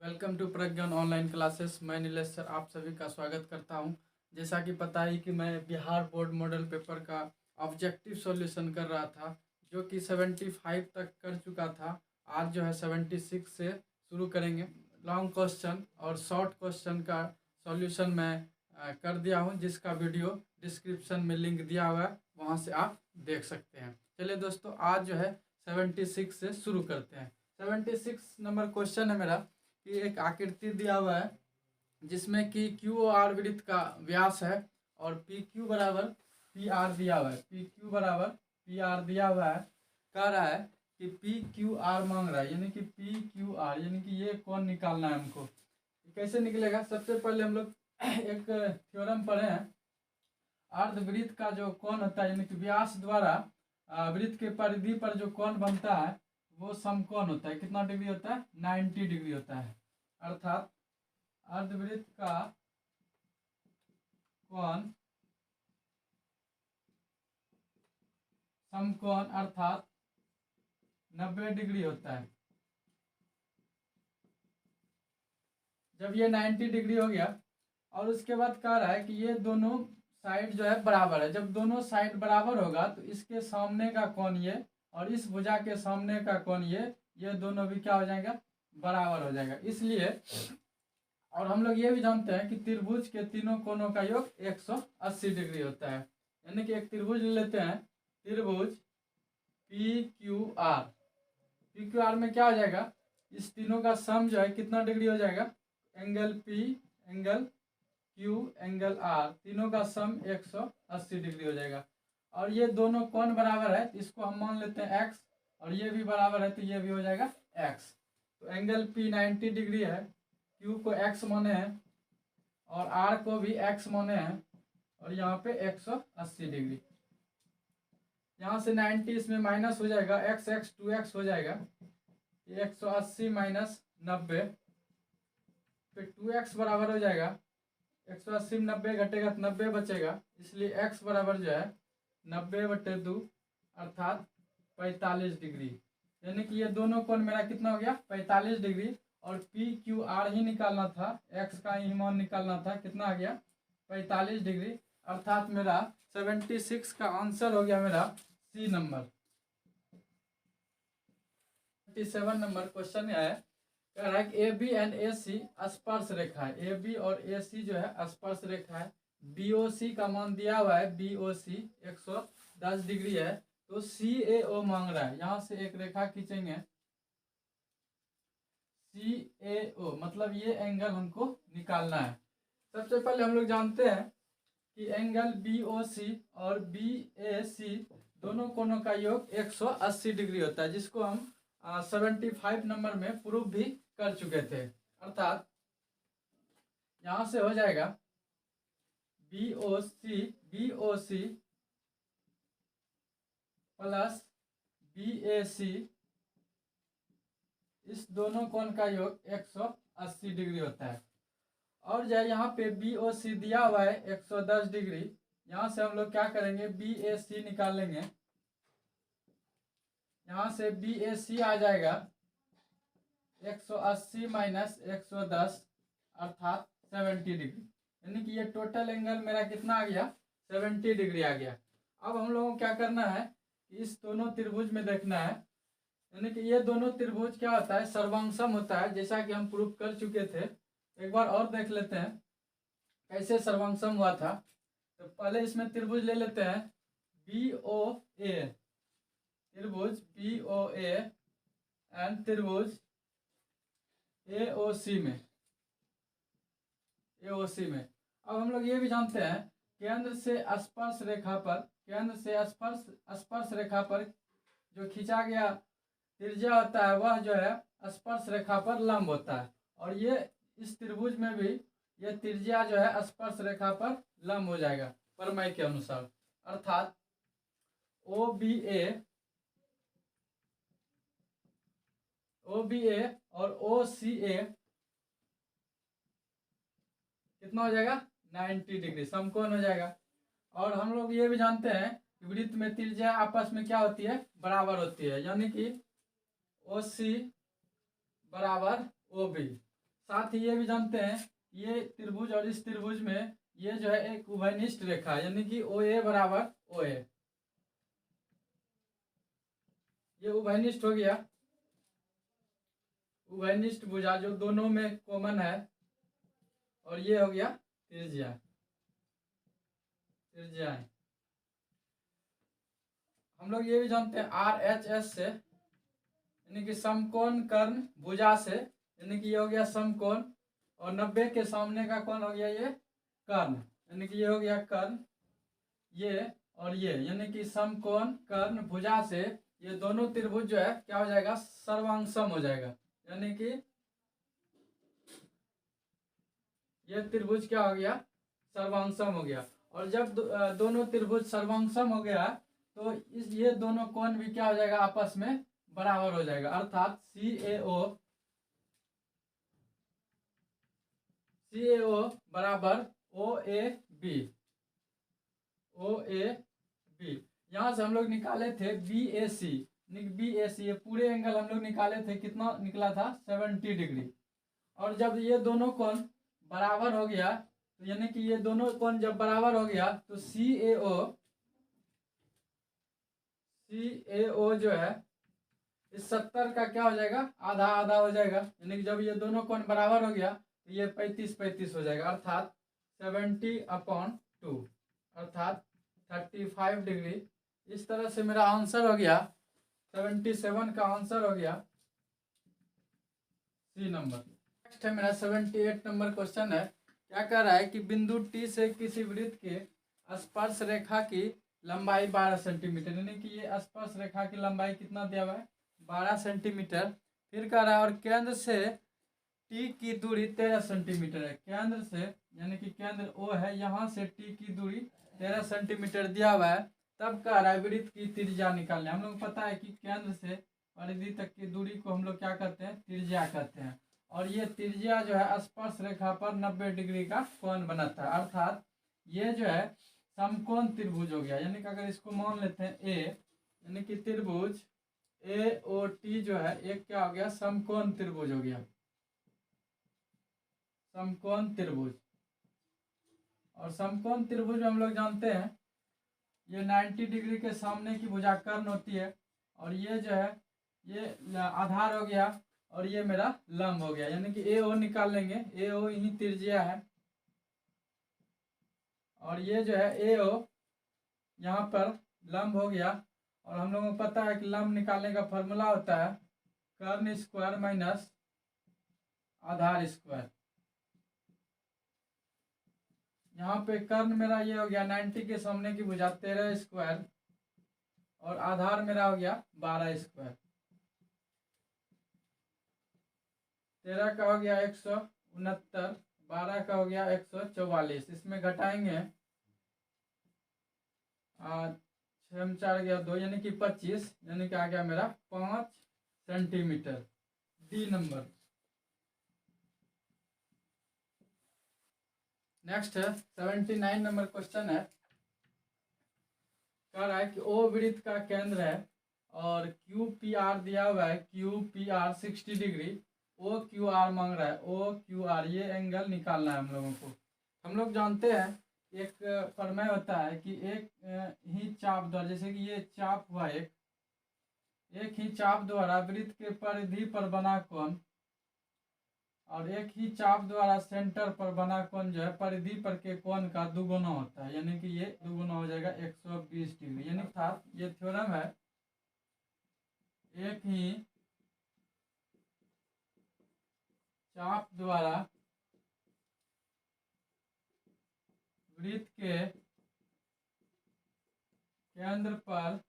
Welcome to Pragyan online classes. मैं Nilesh sir आप सभी का स्वागत करता हूं। जैसा कि पता ही कि मैं बिहार बोर्ड मॉडल पेपर का ऑब्जेक्टिव सॉल्यूशन कर रहा था, जो कि 75 तक कर चुका था। आज जो है 76 से शुरू करेंगे। लॉन्ग क्वेश्चन और शॉर्ट क्वेश्चन का सॉल्यूशन मैं कर दिया हूं, जिसका वीडियो डिस्क्रिप्शन में लिंक दिया हुआ है, वहां से आप देख सकते हैं। चलिए दोस्तों, आज जो है 76 से शुरू करते हैं। 76 नंबर क्वेश्चन है मेरा कि एक आकृति दिया हुआ है जिसमें कि क्यू आर वृत्त का व्यास है और पी क्यू बराबर पी आर दिया हुआ है। पी क्यू बराबर पी आर दिया हुआ है। कह रहा है कि पी क्यू आर मांग रहा है, यानी कि पी क्यू आर यानी कि ये कौन निकालना है हमको। कैसे निकलेगा? सबसे पहले हम लोग एक थ्योरम पढ़े हैं। अर्धवृत्त का जो कोण होता है, यानी कि व्यास द्वारा वृत्त के परिधि पर जो कोण बनता है वो समकोण होता है। कितना डिग्री होता है? 90 डिग्री होता है। अर्थात अर्धवृत्त का कोण समकोण अर्थात 90 डिग्री होता है। जब ये 90 डिग्री हो गया और उसके बाद कह रहा है कि ये दोनों साइड जो है बराबर है। जब दोनों साइड बराबर होगा तो इसके सामने का कोण ये और इस भुजा के सामने का कोण ये दोनों भी क्या हो जाएगा? बराबर हो जाएगा। इसलिए और हम लोग ये भी जानते हैं कि त्रिभुज के तीनों कोणों का योग 180 डिग्री होता है। यानी कि एक त्रिभुज ले लेते हैं, त्रिभुज P Q R. P Q R में क्या हो जाएगा? इस तीनों का सम जो है कितना डिग्री हो जाएगा? Angle P, angle Q, angle R, तीनों का सम 180 डिग्री हो जाएगा। और ये दोनों कोण बराबर है तो इसको हम मान लेते हैं एक्स, और ये भी बराबर है तो ये भी हो जाएगा एक्स। तो एंगल पी 90 डिग्री है, क्यू को एक्स माने हैं और आर को भी एक्स माने हैं, और यहाँ पे 180 डिग्री। यहाँ से 90 इसमें माइनस हो जाएगा, एक्स एक्स 2x हो जाएगा। 180 माइनस 90, फिर 2x बराबर हो जाएगा 180 में 90 घटेगा तो 90 बचेगा। इसलिए x बराबर जो है 90/2 अर्थात 45 डिग्री। यानी कि ये दोनों कोण मेरा कितना हो गया? 45 डिग्री। और पी क्यू आर ही निकालना था, x का ही मान निकालना था। कितना आ गया? 45 डिग्री। अर्थात मेरा 76 का आंसर हो गया मेरा सी नंबर। 77 नंबर क्वेश्चन है, कह रहा है कि ए बी एंड ए सी स्पर्श रेखा है। ए बी और ए सी जो है स्पर्श रेखा है। बी ओ सी का मान दिया हुआ है, बी ओ सी 110 डिग्री है। तो सी ए ओ मांग रहा है। यहाँ से एक रेखा खींचेंगे, सी ए ओ मतलब ये एंगल हमको निकालना है। सबसे पहले हम लोग जानते हैं कि एंगल बी ओ सी और बी ए सी दोनों कोणों का योग 180 डिग्री होता है, जिसको हम 75 नंबर में प्रूव भी कर चुके थे। अर्थात यहां से हो जाएगा B O C plus B A C, इस दोनों कोण का योग 180 डिग्री होता है। और जो है यहाँ पे बी ओ सी दिया हुआ है 110 डिग्री। यहाँ से हम लोग क्या करेंगे? बी ए सी निकालेंगे। यहाँ से बी ए सी आ जाएगा 180 माइनस 110 अर्थात 70 डिग्री। यानी कि ये टोटल एंगल मेरा कितना आ गया? 70 डिग्री आ गया। अब हम लोगों को क्या करना है कि इस दोनों त्रिभुज में देखना है। यानी कि ये दोनों त्रिभुज क्या होता है? सर्वांगसम होता है, जैसा कि हम प्रूफ कर चुके थे। एक बार और देख लेते हैं कैसे सर्वांगसम हुआ था। तो पहले इसमें त्रिभुज ले लेते हैं, बी ओ ए, त्रिभुज बी ओ ए एंड त्रिभुज ए ओ सी में, ए ओ सी में। अब हम लोग ये भी जानते हैं केंद्र से स्पर्श रेखा पर, केंद्र से स्पर्श रेखा पर जो खींचा गया त्रिज्या होता है वह जो है स्पर्श रेखा पर लंब होता है। और ये इस त्रिभुज में भी ये त्रिज्या जो है स्पर्श रेखा पर लंब हो जाएगा प्रमेय के अनुसार। अर्थात ओ बी ए और ओ सी ए कितना हो जाएगा? 90 डिग्री समकोण हो जाएगा। और हम लोग ये भी जानते हैं कि वृत्त में त्रिज्या आपस में क्या होती है? बराबर होती है। यानी कि ओ सी बराबर ओ बी। साथ ही ये भी जानते हैं ये त्रिभुज और इस त्रिभुज में ये जो है एक उभयनिष्ठ रेखा है, यानी कि ओ ए बराबर ओ ए, ये उभयनिष्ठ हो गया। उभयनिष्ठ भुजा जो दोनों में कॉमन है, और ये हो गया त्रिज्या, त्रिज्याएं। हम लोग ये भी जानते हैं आर एच एस से, यानी कि समकोण कर्ण भुजा से, यानी कि ये हो गया समकोण, और 90 के सामने का कौन हो गया ये कर्ण, यानी कि ये हो गया कर्ण, ये और ये, यानी कि समकोण कर्ण भुजा से ये दोनों त्रिभुज जो है क्या हो जाएगा, सर्वांगसम हो जाएगा, यानी कि ये त्रिभुज क्या हो गया, सर्वांगसम हो गया। और जब दोनों त्रिभुज सर्वांगसम हो गया तो इस ये दोनों कोण भी क्या हो जाएगा, आपस में बराबर हो जाएगा, अर्थात CAO बराबर OAB, OAB। यहाँ से हम लोग निकाले थे BAC, ये पूरे एंगल हम लोग निकाले थे, कितना निकला था 70 डिग्री। और जब ये दोनों कोण बराबर हो गया, तो यानी कि ये दोनों कोण जब बराबर हो गया तो CAO जो है इस 70 का क्या हो जाएगा, आधा आधा हो जाएगा, यानी कि जब ये दोनों कोण बराबर हो गया तो ये 35-35 हो जाएगा, अर्थात 70/2, अर्थात 35 डिग्री। इस तरह से मेरा आंसर हो गया 77 का आंसर हो गया सी नंबर। नेक्स्ट है मेरा 78 नंबर क्वेश्चन है। क्या कह रहा है कि बिंदु टी से किसी वृत्त के स्पर्श रेखा की लंबाई 12 सेंटीमीटर, यानी कि ये स्पर्श रेखा की लंबाई कितना दिया हुआ है, 12 सेंटीमीटर। फिर कह रहा है और केंद्र से टी की दूरी 13 सेंटीमीटर है, केंद्र से यानी कि केंद्र ओ है, यहाँ से टी की दूरी 13 सेंटीमीटर दिया हुआ है। तब कह रहा है वृत्त की त्रिज्या निकालने। हम लोग को पता है कि केंद्र से परिधि तक की दूरी को हम लोग क्या कहते हैं, त्रिज्या कहते हैं। और ये त्रिज्या जो है स्पर्श रेखा पर 90 डिग्री का कोण बनाता है, अर्थात ये जो है समकोण त्रिभुज हो गया। यानी कि अगर इसको मान लेते हैं ए, यानी कि त्रिभुज AOT जो है एक क्या हो गया, समकोण त्रिभुज हो गया, समकोण त्रिभुज। और समकोण त्रिभुज हम लोग जानते हैं ये 90 डिग्री के सामने की भुजा कर्ण होती है, और ये जो है ये आधार हो गया, और ये मेरा लंब हो गया, यानी कि AO निकाल लेंगे, AO ही त्रिज्या है। और ये जो है AO यहाँ पर लंब हो गया। और हम लोगों को पता है कि लंब निकालने का फॉर्मूला होता है कर्ण स्क्वायर माइनस आधार स्क्वायर। यहाँ पे कर्ण मेरा ये हो गया 90 के सामने की भुजा 13 स्क्वायर, और आधार मेरा हो गया 12 स्क्वायर। 13 का हो गया 169, 12 का हो गया 144। इसमें घटाएंगे 6 गया 2, यानी कि 25, यानी कि आ गया मेरा 5 सेंटीमीटर, डी नंबर। नेक्स्ट है 79 नंबर क्वेश्चन है। कह रहा है कि ओ वृत्त का केंद्र है और QPR दिया हुआ है, QPR 60 डिग्री, OQR मांग रहा है, OQR ये एंगल निकालना है हम लोगों को। हम लोग जानते हैं एक प्रमेय होता है कि एक ही चाप द्वारा, जैसे कि ये चाप हुआ एक ही चाप द्वारा वृत्त के परिधि पर बना कोण, और एक ही चाप द्वारा सेंटर पर बना कोण जो है परिधि पर के कोण का दुगुना होता है, यानी कि ये दुगुना हो जाएगा 120 डिग्री। यानी था ये थ्योरम है, एक ही चाप द्वारा वृत्त के केंद्र पर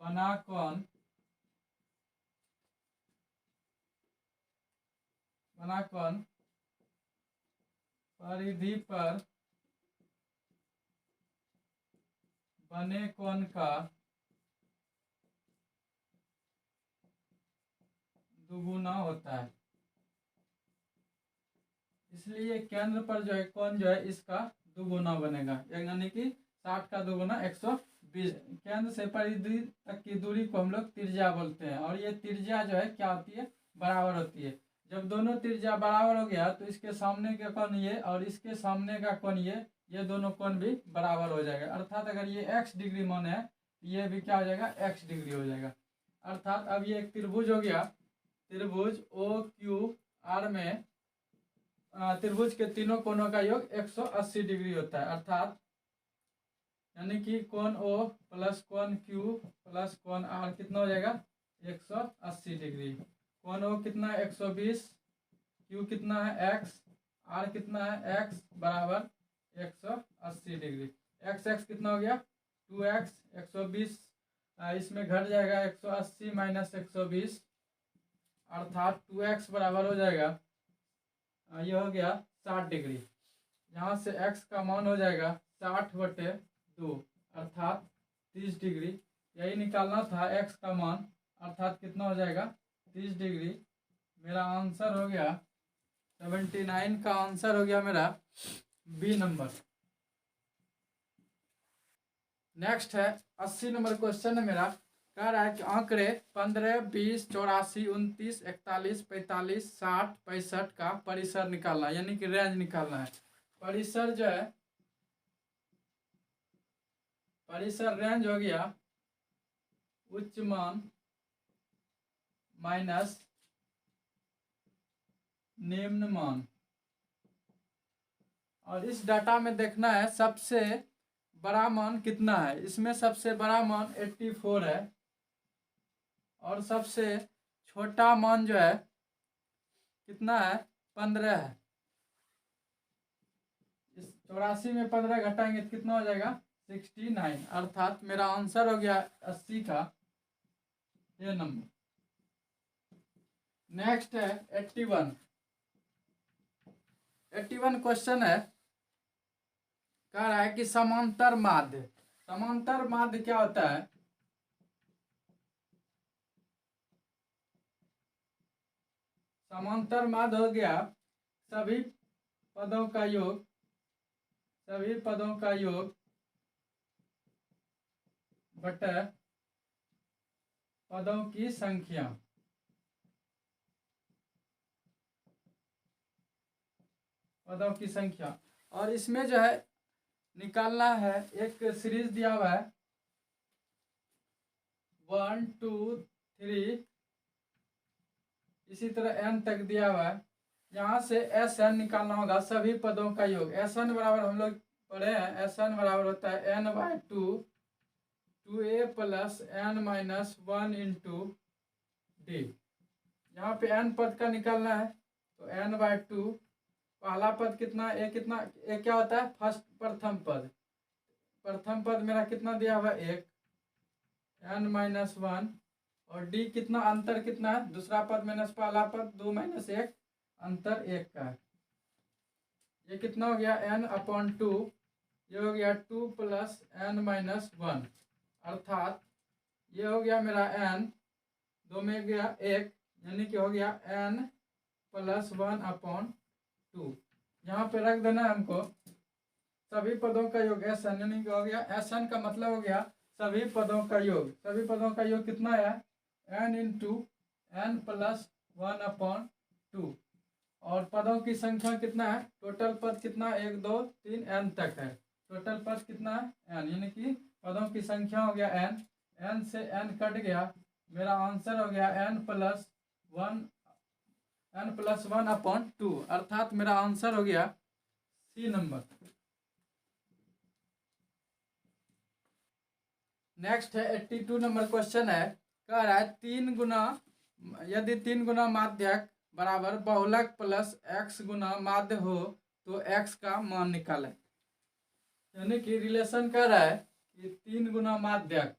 बना कोण परिधि पर बने कोण का दुगुना होता है। इसलिए केंद्र पर जो है कोण जो है इसका दुगुना बनेगा, यानी कि 60 का दुगुना 120। केंद्र से परिधि तक की दूरी को हम लोग त्रिज्या बोलते हैं, और ये त्रिज्या जो है क्या होती है, बराबर होती है। जब दोनों त्रिज्या बराबर हो गया तो इसके सामने का कोण ये और इसके सामने का कोण ये दोनों कोण भी बराबर हो जाएगा। अर्थात अगर ये x डिग्री मान है, ये भी क्या हो जाएगा, x डिग्री हो जाएगा। अर्थात अब ये एक त्रिभुज हो गया। त्रिभुज ओ क्यू आर में त्रिभुज के तीनों कोणों का योग 180 डिग्री होता है। अर्थात यानी कि कोण ओ प्लस कोण क्यू प्लस कोण आर कितना हो जाएगा, 180 डिग्री। कोण ओ कितना है 120, क्यू कितना है x, आर कितना है x बराबर 180 डिग्री। x कितना हो गया 2x, 120 इसमें घट जाएगा 180 माइनस 120, अर्थात 2x बराबर हो जाएगा ये हो गया 60 डिग्री। यहाँ से x का मान हो जाएगा 60/2 अर्थात 30 डिग्री। यही निकालना था x का मान, अर्थात कितना हो जाएगा 30 डिग्री। मेरा आंसर हो गया 79 का आंसर हो गया मेरा बी नंबर। नेक्स्ट है 80 नंबर क्वेश्चन है मेरा। कह रहा है कि आंकड़े 15, 20, 84, 29, 41, 45, 60, 65 का परिसर निकालना है, यानी कि रेंज निकालना है। परिसर जो है, परिसर रेंज हो गया उच्च मान माइनस निम्न मान। और इस डाटा में देखना है सबसे बड़ा मान कितना है। इसमें सबसे बड़ा मान 84 है और सबसे छोटा मान जो है कितना है 15 है। इस 84 में 15 घटाएंगे तो कितना हो जाएगा 69, अर्थात मेरा आंसर हो गया 80 का ये नंबर। नेक्स्ट है 81। 81 क्वेश्चन है, कह रहा है कि समांतर माध्य। समांतर माध्य क्या होता है, समांतर माध्य हो गया सभी पदों का योग, सभी पदों का योग बटा पदों की संख्या। पदों की संख्या। और इसमें जो है निकालना है, एक सीरीज दिया हुआ है 1 2 3 इसी तरह n तक दिया हुआ है। यहाँ से Sn निकालना होगा सभी पदों का योग। Sn बराबर हम लोग पढ़े हैं, Sn बराबर होता है n/2 2a plus n minus 1 into D. यहाँ पे n पद का निकालना है तो n/2 पहला पद कितना, ए कितना, ए क्या होता है फर्स्ट प्रथम पद। प्रथम पद मेरा कितना दिया हुआ है 1, n माइनस 1 और डी कितना, अंतर कितना है दूसरा पद माइनस पहला पद 2 माइनस 1 अंतर 1 का है। ये कितना हो गया n/2, ये हो गया 2 प्लस n माइनस 1 अर्थात ये हो गया मेरा n, 2 में गया 1 यानी कि हो गया n प्लस 1/2। यहाँ पे रख देना है हमको सभी पदों का योग Sn, यानी कि हो गया Sn का मतलब हो गया सभी पदों का योग। सभी पदों का योग कितना है n इंटू n प्लस 1/2 और पदों की संख्या कितना है, टोटल पद कितना 1 2 3 n तक है। टोटल पद कितना है n, यानी कि पदों की संख्या हो गया n, n से n कट गया, मेरा आंसर हो गया n प्लस 1/2 अर्थात मेरा आंसर हो गया सी नंबर। नेक्स्ट है 82 नंबर क्वेश्चन है, कह रहा है 3 गुना, यदि 3 गुना माध्यक बराबर बहुलक प्लस x गुना माध्य हो तो x का मान निकालें। यानी कि रिलेशन कर रहा है कि 3 गुना माध्यक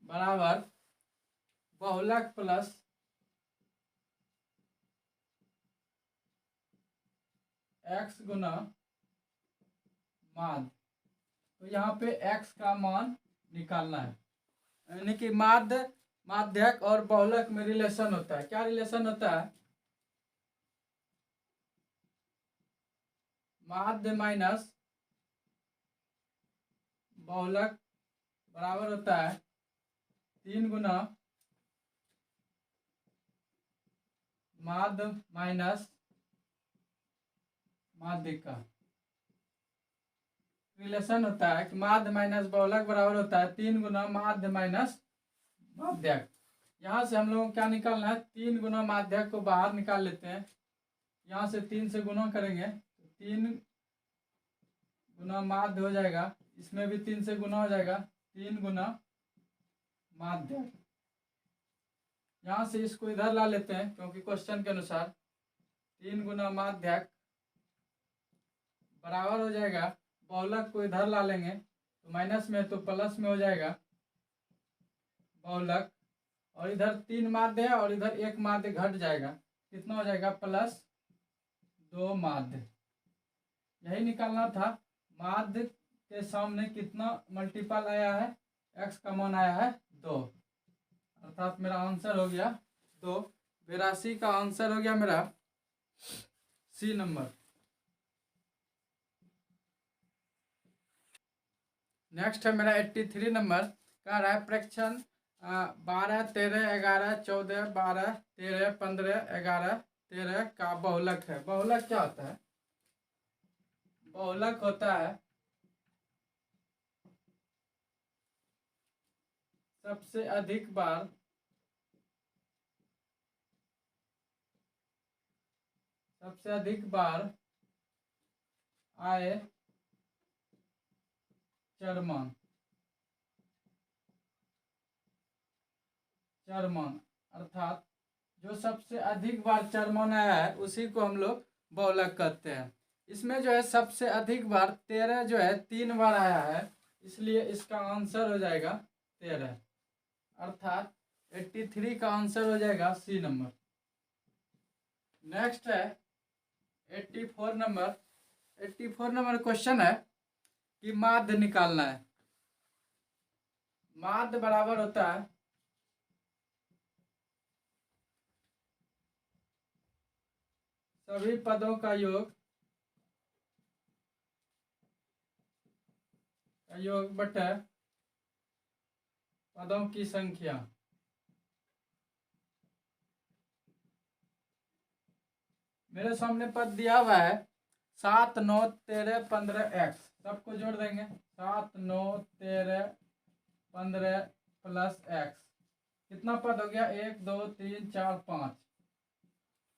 बराबर बहुलक प्लस x गुना माध्य। तो यहाँ पे x का मान निकालना है। यानी कि माध्य, माध्यक और बहुलक में रिलेशन होता है। क्या रिलेशन होता है, माध्य माइनस बहुलक बराबर होता है 3 गुना माध्य माइनस माध्यिका। रिलेशन होता है कि माध्य माइनस बहुलक बराबर होता है 3 गुना माध्य माइनस माध्यक। यहाँ से हम लोगों को क्या निकालना है, 3 गुना माध्यक को बाहर निकाल लेते हैं। यहाँ से 3 से गुना करेंगे तो 3 गुना माध्य हो जाएगा, इसमें भी 3 से गुना हो जाएगा, 3 गुना माध्यक। यहाँ से इसको इधर ला लेते हैं क्योंकि क्वेश्चन के अनुसार 3 गुना माध्यक बराबर हो जाएगा, बहुलक को इधर ला लेंगे तो माइनस में तो प्लस में हो जाएगा बहुलक, और इधर 3 माध्य है और इधर 1 माध्य घट जाएगा, कितना हो जाएगा +2 माध्य। यही निकालना था, माध्य के सामने कितना मल्टीपल आया है, x का मान आया है 2, अर्थात मेरा आंसर हो गया 2। 82 का आंसर हो गया मेरा सी नंबर। नेक्स्ट है मेरा 83 नंबर, कह रहा है प्रेक्षण 12, 13, 11, 14, 12, 13, 15, 11, 13 का बहुलक है। बहुलक क्या होता है, बहुलक होता है सबसे अधिक बार आए चरमान, अर्थात जो सबसे अधिक बार चरमान आया है उसी को हम लोग बहुलक कहते हैं। इसमें जो है सबसे अधिक बार 13 जो है 3 बार आया है, इसलिए इसका आंसर हो जाएगा 13, अर्थात 83 का आंसर हो जाएगा सी नंबर। नेक्स्ट है 84 नंबर। 84 नंबर क्वेश्चन है कि माध्य निकालना है। माध्य बराबर होता है सभी पदों का योग बटे पदों की संख्या। मेरे सामने पद दिया हुआ है 7, 9, 13, 15 x, सबको जोड़ देंगे 7, 9, 13, 15 प्लस x, कितना पद हो गया 1, 2, 3, 4, 5।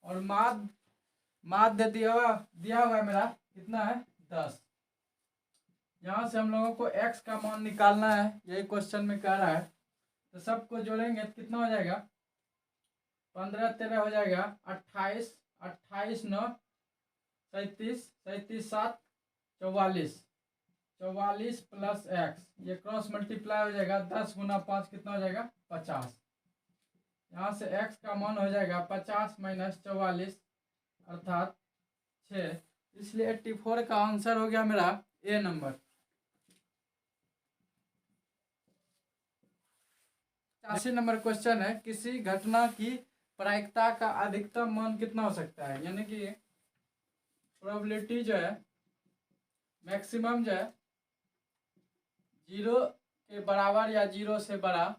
और माध्य दिया हुआ है मेरा कितना है 10। यहाँ से हम लोगों को x का मान निकालना है, यही क्वेश्चन में कह रहा है, तो सबको जोड़ेंगे तो कितना हो जाएगा 15, 13 हो जाएगा 28, 28, 9, 37, 37, 7, 44, 44 प्लस x, ये क्रॉस मल्टीप्लाई हो जाएगा 10 गुना 5 कितना हो जाएगा 50। यहाँ से x का मान हो जाएगा 50 माइनस 44 अर्थात 6, इसलिए 84 का आंसर हो गया मेरा ए नंबर। 85 नंबर क्वेश्चन है, किसी घटना की प्रायिकता का अधिकतम मान कितना हो सकता है, यानी कि प्रोबेबिलिटी जो है मैक्सिमम जो है 0 के बराबर या 0 से बड़ा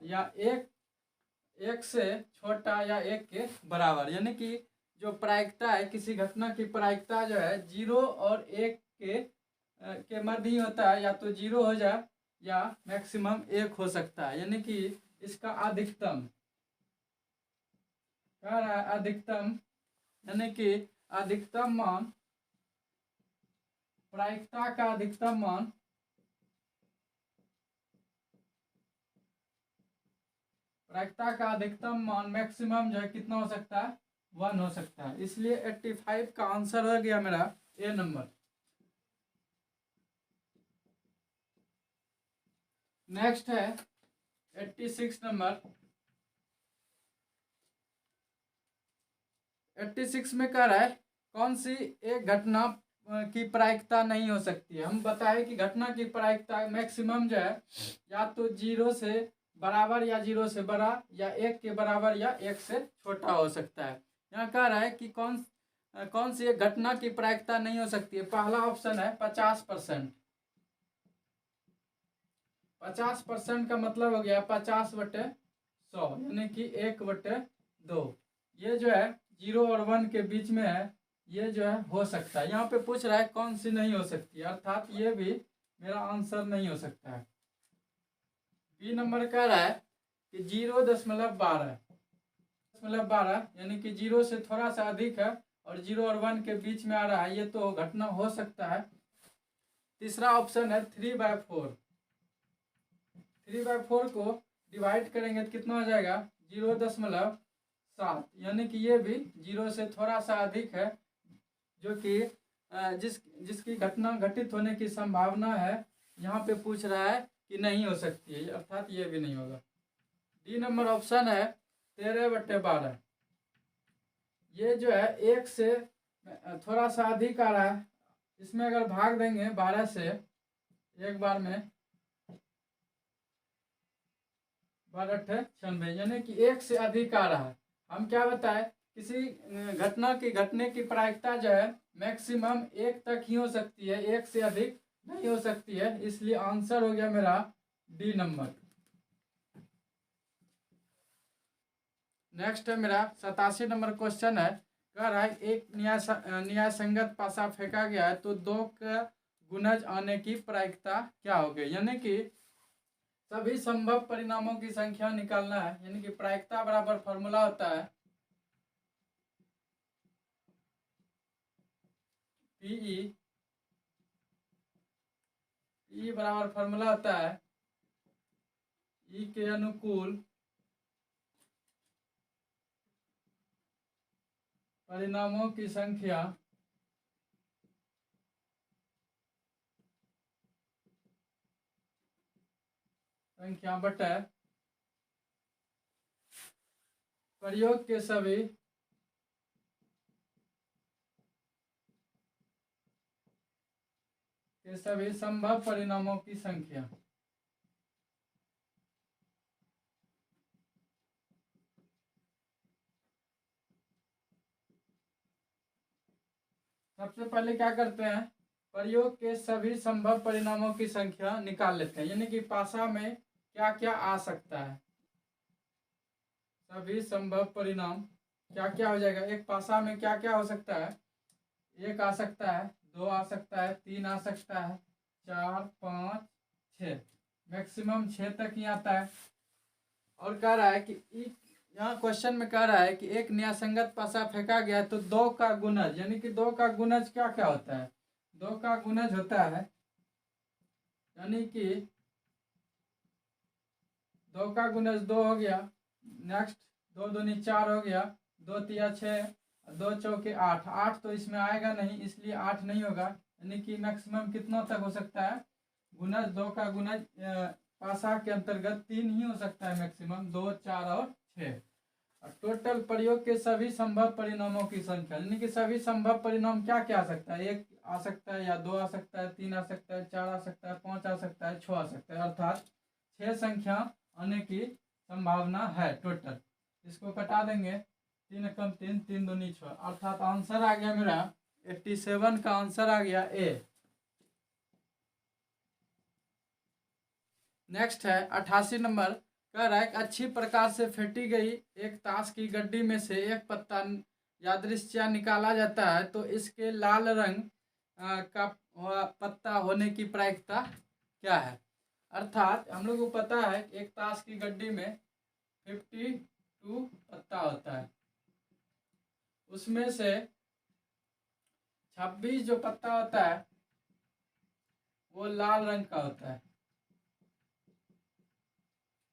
या 1 से छोटा या 1 के बराबर, यानी कि जो प्रायिकता है किसी घटना की प्रायिकता जो है 0 और 1 के मध्य ही होता है, या तो 0 हो जाए या मैक्सिमम 1 हो सकता है, यानी कि इसका अधिकतम कह रहा है अधिकतम, यानी कि अधिकतम मान, प्रायिकता का अधिकतम मान मैक्सिमम जो है कितना हो सकता है 1 हो सकता है, इसलिए 85 का आंसर हो गया मेरा ए नंबर। नेक्स्ट है 86 नंबर। 86 में कह रहा है कौन सी एक घटना की प्रायिकता नहीं हो सकती है। हम बताएं कि घटना की प्रायिकता मैक्सिमम जो है या तो 0 से बराबर या 0 से बड़ा या 1 के बराबर या 1 से छोटा हो सकता है। यहाँ कह रहा है कि कौन सी एक घटना की प्रायिकता नहीं हो सकती है। पहला ऑप्शन है 50%। 50% का मतलब हो गया 50/100, यानी कि 1/2। ये जो है 0 और 1 के बीच में है, ये जो है हो सकता है। यहाँ पे पूछ रहा है कौन सी नहीं हो सकती है, अर्थात ये भी मेरा आंसर नहीं हो सकता है। बी नंबर कह रहा है कि 0.12 यानी कि 0 से थोड़ा सा अधिक है और 0 और 1 के बीच में आ रहा है, ये तो घटना हो सकता है। तीसरा ऑप्शन है 3/4। 3/4 को डिवाइड करेंगे तो कितना हो जाएगा 0.7, यानी कि ये भी 0 से थोड़ा सा अधिक है, जो कि जिसकी घटना घटित होने की संभावना है। यहाँ पे पूछ रहा है कि नहीं हो सकती है, अर्थात ये भी नहीं होगा। डी नंबर ऑप्शन है 13/12। ये जो है 1 से थोड़ा सा अधिक आ रहा है, इसमें अगर भाग देंगे 12 से एक बार में 12×96, यानी कि 1 से अधिक आ रहा है। हम क्या बताएं, किसी घटना की घटने की प्रायिकता जो है मैक्सिमम 1 तक ही हो सकती है, 1 से अधिक नहीं हो सकती है, इसलिए आंसर हो गया मेरा डी नंबर। नेक्स्ट है मेरा 87 नंबर क्वेश्चन है, कह रहा है एक न्याय संगत पासा फेंका गया है तो 2 का गुणज आने की प्रायिकता क्या होगी, यानी कि सभी संभव परिणामों की संख्या निकालना है, यानी कि प्रायिकता बराबर फॉर्मूला होता है पीई बराबर फॉर्मूला होता है ई के अनुकूल परिणामों की संख्या बटे प्रयोग के सभी संभव परिणामों की संख्या। सबसे पहले क्या करते हैं, प्रयोग के सभी संभव परिणामों की संख्या निकाल लेते हैं, यानी कि पासा में क्या क्या आ सकता है। सभी संभव परिणाम क्या क्या हो जाएगा, एक पासा में क्या क्या हो सकता है, 1 आ सकता है, 2 आ सकता है, 3 आ सकता है, 4, 5, 6, मैक्सिमम 6 तक ही आता है। और कह रहा है कि यहाँ क्वेश्चन में कह रहा है कि एक न्यायसंगत पासा फेंका गया तो 2 का गुणज, यानी कि 2 का गुणज क्या क्या होता है, 2 का गुणज होता है, यानी कि 2 का गुणज 2 हो गया। नेक्स्ट 2 दूनी 4 हो गया, 2 तिया 6, 2 चौके 8। 8 तो इसमें आएगा नहीं, इसलिए 8 नहीं होगा, यानी कि मैक्सिमम कितना तक हो सकता है गुणज, 2 का गुणज पासा के अंतर्गत 3 ही हो सकता है मैक्सिमम, 2, 4 और 6। और टोटल प्रयोग के सभी संभव परिणामों की संख्या, यानी कि सभी संभव परिणाम क्या क्या आ सकता है, 1 आ सकता है या 2 आ सकता है, 3 आ सकता है, 4 आ सकता है, 5 आ सकता है, 6 आ सकता है, अर्थात 6 संख्या आने की संभावना है टोटल। इसको कटा देंगे, 3 एकम 3, 3 दूनी 6, अर्थात आंसर आ गया मेरा 87 का आंसर आ गया ए। नेक्स्ट है 88 नंबर, कह रहा है कि अच्छी प्रकार से फेंटी गई एक ताश की गड्डी में से एक पत्ता यादृच्छिक निकाला जाता है तो इसके लाल रंग का पत्ता होने की प्रायिकता क्या है। अर्थात हम लोग को पता है एक ताश की गड्डी में 52 पत्ता होता है, उसमें से 26 जो पत्ता होता है वो लाल रंग का होता है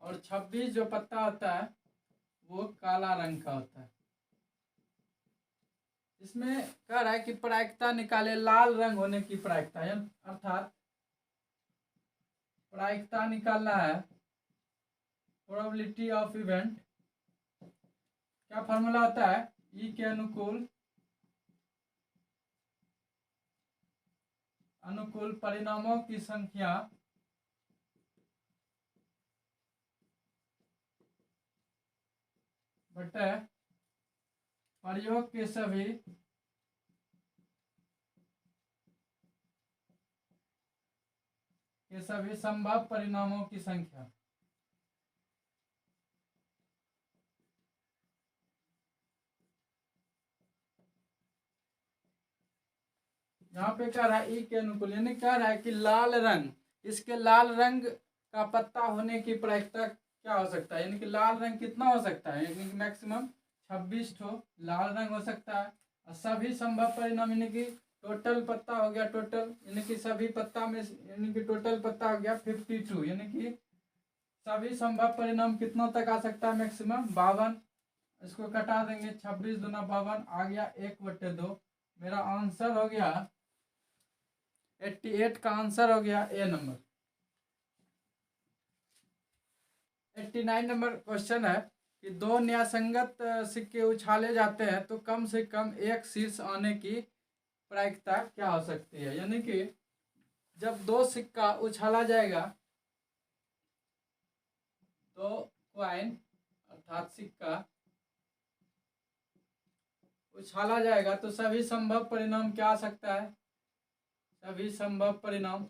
और 26 जो पत्ता होता है वो काला रंग का होता है। इसमें कह रहा है कि प्रायिकता निकाले लाल रंग होने की प्रायिकता, अर्थात प्रायिकता निकालना है, प्रोबेबिलिटी ऑफ इवेंट। क्या फॉर्मूला होता है, ई के अनुकूल परिणामों की संख्या बटे प्रयोग के सभी संभव परिणामों की संख्या। यहाँ पे कह रहा है ई के अनुकूल, यानी कह रहा है कि लाल रंग, इसके लाल रंग का पत्ता होने की प्रायिकता क्या हो सकता है, यानी कि लाल रंग कितना हो सकता है, यानी कि मैक्सिमम 26 ठो लाल रंग हो सकता है। और सभी संभव परिणाम, यानी कि टोटल पत्ता हो गया, टोटल यानी कि सभी पत्ता में, यानी कि टोटल पत्ता हो गया 52, यानी कि सभी संभव परिणाम कितना तक आ सकता है, मैक्सिमम 52। इसको कटा देंगे, 26 दूना 52 आ गया 1/2। मेरा आंसर हो गया 88 का आंसर हो गया ए नंबर। 89 नंबर क्वेश्चन है कि दो न्यायसंगत सिक्के उछाले जाते हैं तो कम से कम एक शीर्ष आने की प्रायिकता क्या हो सकती है, यानी कि जब दो सिक्का उछाला जाएगा, दो क्वाइन अर्थात सिक्का उछाला जाएगा तो सभी संभव परिणाम क्या आ सकता है, सभी संभव परिणाम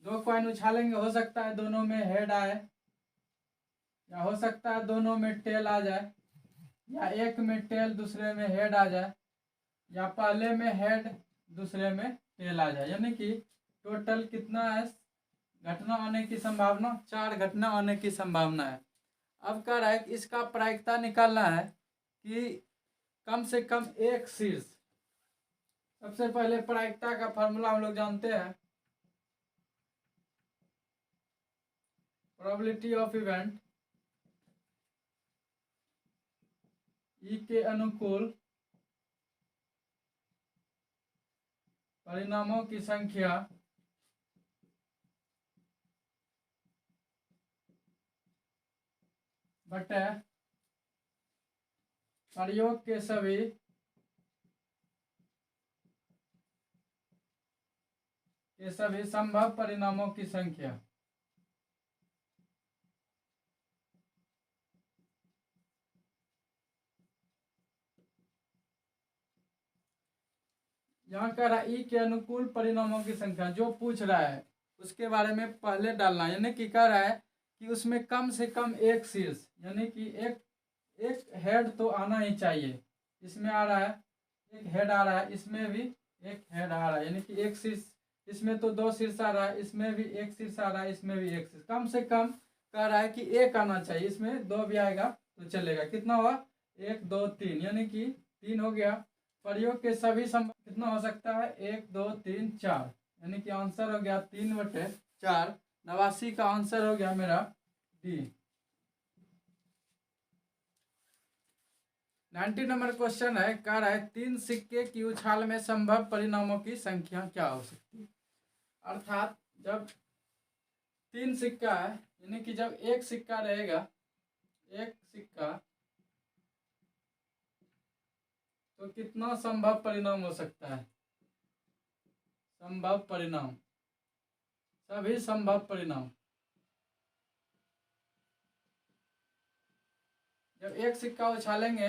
दो कॉइन उछालेंगे, हो सकता है दोनों में हेड आए, या हो सकता है दोनों में टेल आ जाए, या एक में टेल दूसरे में हेड आ जाए, या पहले में हेड दूसरे में टेल आ जाए, यानी कि टोटल कितना है घटना आने की संभावना, 4 घटना आने की संभावना है। अब कह रहा है कि इसका प्रायिकता निकालना है कि कम से कम एक शीर्ष। सबसे पहले प्रायिकता का फॉर्मूला हम लोग जानते हैं, प्रोबेबिलिटी ऑफ इवेंट ई के अनुकूल परिणामों की संख्या बटे प्रयोग के सभी संभव परिणामों की संख्या। यहाँ कह रहा है ई के अनुकूल परिणामों की संख्या, जो पूछ रहा है उसके बारे में पहले डालना, यानी कि कह रहा है कि उसमें कम से कम एक शीर्ष, यानी कि एक हेड तो आना ही चाहिए। इसमें आ रहा है एक हेड आ रहा है, इसमें भी एक हेड आ रहा है, यानी कि एक शीर्ष, इसमें तो 2 शीर्ष आ रहा है, इसमें भी एक शीर्ष आ रहा है, इसमें भी एक शीर्ष, कम से कम कह रहा है कि एक आना चाहिए, इसमें 2 भी आएगा तो चलेगा। कितना हुआ 1 2 3, यानी कि 3 हो गया। प्रयोग के सभी संभव कितना हो सकता है 1 2 3 4, यानी कि आंसर हो गया 3/4। 89 का आंसर हो गया मेरा डी। 90 नंबर क्वेश्चन है, कह रहा है 3 सिक्के की उछाल में संभव परिणामों की संख्या क्या हो सकती है। अर्थात जब 3 सिक्का है, यानी कि जब एक सिक्का रहेगा, एक सिक्का, तो कितना संभव परिणाम हो सकता है, संभव परिणाम, सभी संभव परिणाम। जब एक सिक्का उछालेंगे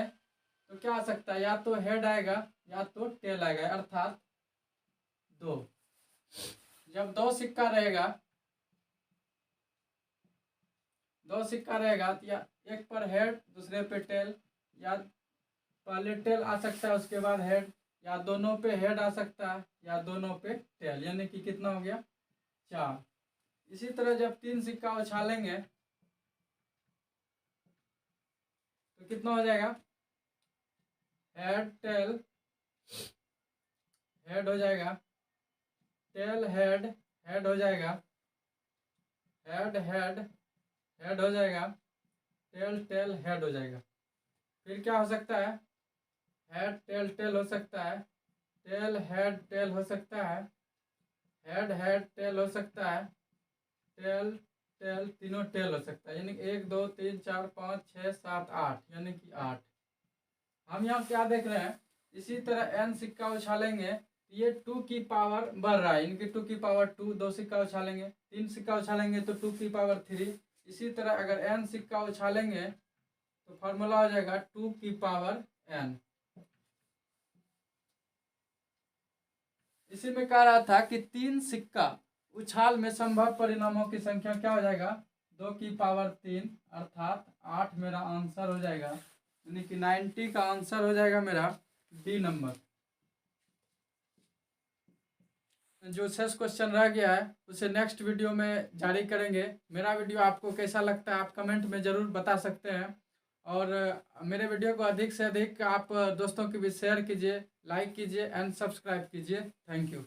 तो क्या आ सकता है, या तो हेड आएगा या तो टेल आएगा, अर्थात 2। जब 2 सिक्का रहेगा, 2 सिक्का रहेगा तो या एक पर हेड दूसरे पे टेल, या पहले टेल आ सकता है उसके बाद हेड, या दोनों पे हेड आ सकता है या दोनों पे टेल, यानी कि कितना हो गया 4। इसी तरह जब 3 सिक्का उछालेंगे तो कितना हो जाएगा, हेड टेल हेड हो जाएगा, टेल हेड हेड हो जाएगा, हेड हेड हेड हो जाएगा, टेल टेल हेड हो जाएगा। फिर क्या हो सकता है, हेड टेल टेल हो सकता है, टेल हेड टेल हो सकता है, हेड हेड टेल हो सकता है, टेल टेल तीनों टेल हो सकता है, यानी 1 2 3 4 5 6 7 8, यानी कि 8। हम यहाँ क्या देख रहे हैं, इसी तरह n सिक्का उछालेंगे, ये 2 की पावर बढ़ रहा है, इनकी 2 की पावर 2, 2 सिक्का उछालेंगे, 3 सिक्का उछालेंगे तो 2 की पावर 3। इसी तरह अगर n सिक्का उछालेंगे तो फॉर्मूला हो जाएगा 2 की पावर n। इसी में कह रहा था कि 3 सिक्का उछाल में संभव परिणामों की संख्या क्या हो जाएगा, 2 की पावर 3, अर्थात 8 मेरा आंसर हो जाएगा। यानी कि 90 का आंसर हो जाएगा मेरा डी नंबर। जो शेष क्वेश्चन रह गया है उसे नेक्स्ट वीडियो में जारी करेंगे। मेरा वीडियो आपको कैसा लगता है आप कमेंट में ज़रूर बता सकते हैं। और मेरे वीडियो को अधिक से अधिक आप दोस्तों के बीच शेयर कीजिए, लाइक कीजिए एंड सब्सक्राइब कीजिए। Thank you.